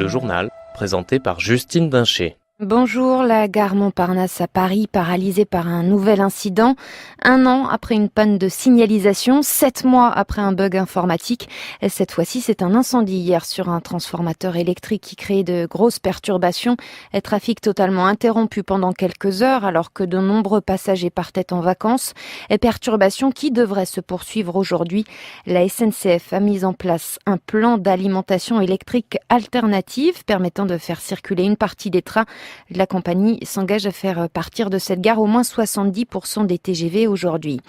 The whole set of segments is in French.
Le journal, présenté par Justine Bincher. Bonjour, la gare Montparnasse à Paris, paralysée par un nouvel incident. 1 an après une panne de signalisation, 7 mois après un bug informatique. Cette fois-ci, c'est un incendie hier sur un transformateur électrique qui crée de grosses perturbations. Trafic totalement interrompu pendant quelques heures alors que de nombreux passagers partaient en vacances. Perturbations qui devraient se poursuivre aujourd'hui. La SNCF a mis en place un plan d'alimentation électrique alternative permettant de faire circuler une partie des trains. La compagnie s'engage à faire partir de cette gare au moins 70% des TGV aujourd'hui.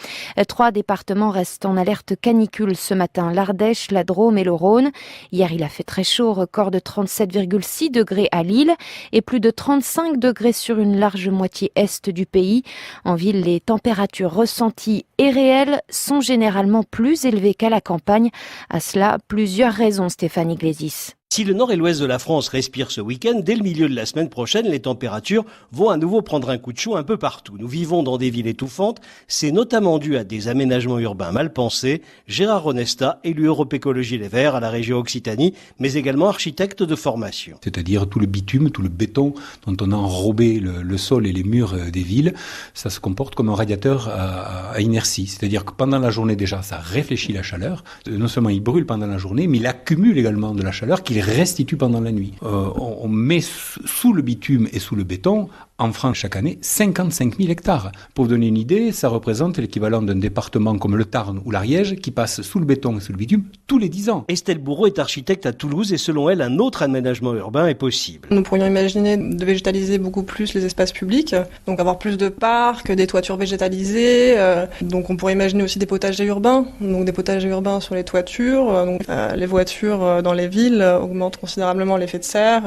3 départements restent en alerte canicule ce matin, l'Ardèche, la Drôme et le Rhône. Hier, il a fait très chaud, record de 37,6 degrés à Lille et plus de 35 degrés sur une large moitié est du pays. En ville, les températures ressenties et réelles sont généralement plus élevées qu'à la campagne. À cela, plusieurs raisons, Stéphane Iglesias. Si le nord et l'ouest de la France respirent ce week-end, dès le milieu de la semaine prochaine, les températures vont à nouveau prendre un coup de chaud un peu partout. Nous vivons dans des villes étouffantes. C'est notamment dû à des aménagements urbains mal pensés. Gérard Ronesta, élu Europe Écologie Les Verts à la région Occitanie, mais également architecte de formation. C'est-à-dire tout le bitume, tout le béton dont on a enrobé le sol et les murs des villes, ça se comporte comme un radiateur à inertie. C'est-à-dire que pendant la journée déjà, ça réfléchit la chaleur. Non seulement il brûle pendant la journée, mais il accumule également de la chaleur qu'il restitue pendant la nuit. On met sous le bitume et sous le béton, en France chaque année, 55 000 hectares. Pour vous donner une idée, ça représente l'équivalent d'un département comme le Tarn ou l'Ariège qui passe sous le béton et sous le bitume tous les 10 ans. Estelle Bourreau est architecte à Toulouse et selon elle, un autre aménagement urbain est possible. Nous pourrions imaginer de végétaliser beaucoup plus les espaces publics, donc avoir plus de parcs, des toitures végétalisées. Donc on pourrait imaginer aussi des potagers urbains, donc des potagers urbains sur les toitures. Les voitures dans les villes augmentent considérablement l'effet de serre.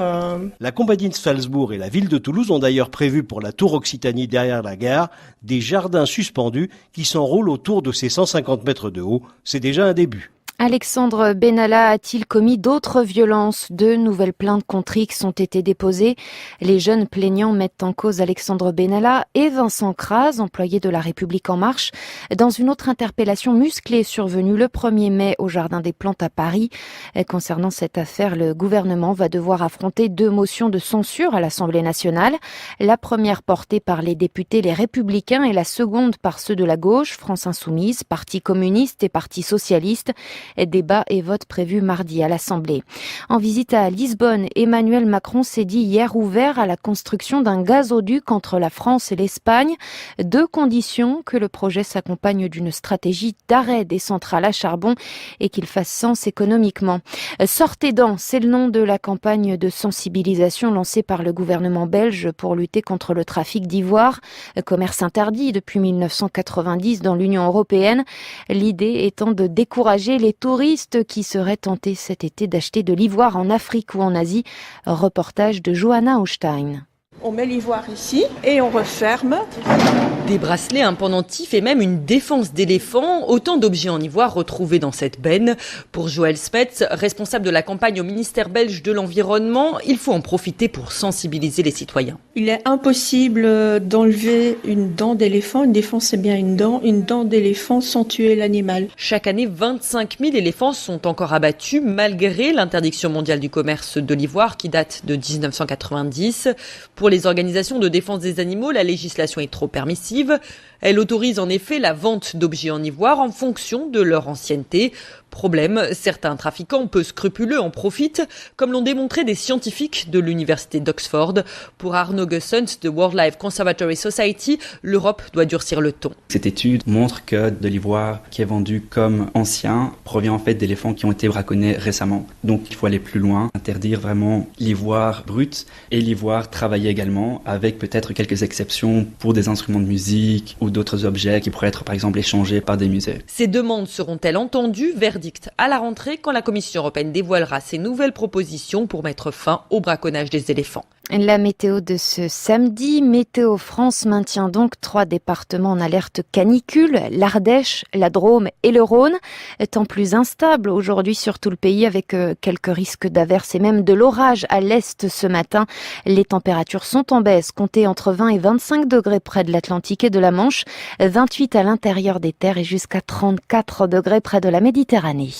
La compagnie de Salzbourg et la ville de Toulouse ont d'ailleurs prévu pour la tour Occitanie derrière la gare des jardins suspendus qui s'enroulent autour de ces 150 mètres de haut. C'est déjà un début. Alexandre Benalla a-t-il commis d'autres violences? 2 nouvelles plaintes contre X ont été déposées. Les jeunes plaignants mettent en cause Alexandre Benalla et Vincent Kras, employés de La République En Marche, dans une autre interpellation musclée survenue le 1er mai au Jardin des Plantes à Paris. Concernant cette affaire, le gouvernement va devoir affronter 2 motions de censure à l'Assemblée nationale. La première portée par les députés Les Républicains et la seconde par ceux de la gauche, France Insoumise, Parti communiste et Parti socialiste. Débat et vote prévus mardi à l'Assemblée. En visite à Lisbonne, Emmanuel Macron s'est dit hier ouvert à la construction d'un gazoduc entre la France et l'Espagne. 2 conditions: que le projet s'accompagne d'une stratégie d'arrêt des centrales à charbon et qu'il fasse sens économiquement. Sortez dents, c'est le nom de la campagne de sensibilisation lancée par le gouvernement belge pour lutter contre le trafic d'ivoire. Commerce interdit depuis 1990 dans l'Union européenne. L'idée étant de décourager les touristes qui seraient tentés cet été d'acheter de l'ivoire en Afrique ou en Asie. Reportage de Johanna Hochstein. On met l'ivoire ici et on referme. Des bracelets, un pendentif et même une défense d'éléphant, autant d'objets en ivoire retrouvés dans cette benne. Pour Joël Spetz, responsable de la campagne au ministère belge de l'Environnement, il faut en profiter pour sensibiliser les citoyens. Il est impossible d'enlever une dent d'éléphant. Une défense, c'est bien une dent d'éléphant sans tuer l'animal. Chaque année, 25 000 éléphants sont encore abattus malgré l'interdiction mondiale du commerce de l'ivoire qui date de 1990. Pour les organisations de défense des animaux, la législation est trop permissive. Elle autorise en effet la vente d'objets en ivoire en fonction de leur ancienneté. Problème, certains trafiquants peu scrupuleux en profitent, comme l'ont démontré des scientifiques de l'université d'Oxford. Pour Arno Gussens de World Life Conservatory Society, l'Europe doit durcir le ton. Cette étude montre que de l'ivoire qui est vendu comme ancien provient en fait d'éléphants qui ont été braconnés récemment. Donc il faut aller plus loin, interdire vraiment l'ivoire brut et l'ivoire travaillé également, avec peut-être quelques exceptions pour des instruments de musique ou d'autres objets qui pourraient être par exemple échangés par des musées. Ces demandes seront-elles entendues? Verdict à la rentrée quand la Commission européenne dévoilera ses nouvelles propositions pour mettre fin au braconnage des éléphants. La météo de ce samedi, Météo France maintient donc 3 départements en alerte canicule, l'Ardèche, la Drôme et le Rhône. Temps plus instable aujourd'hui sur tout le pays avec quelques risques d'averses et même de l'orage à l'est ce matin. Les températures sont en baisse, comptez entre 20 et 25 degrés près de l'Atlantique et de la Manche, 28 à l'intérieur des terres et jusqu'à 34 degrés près de la Méditerranée.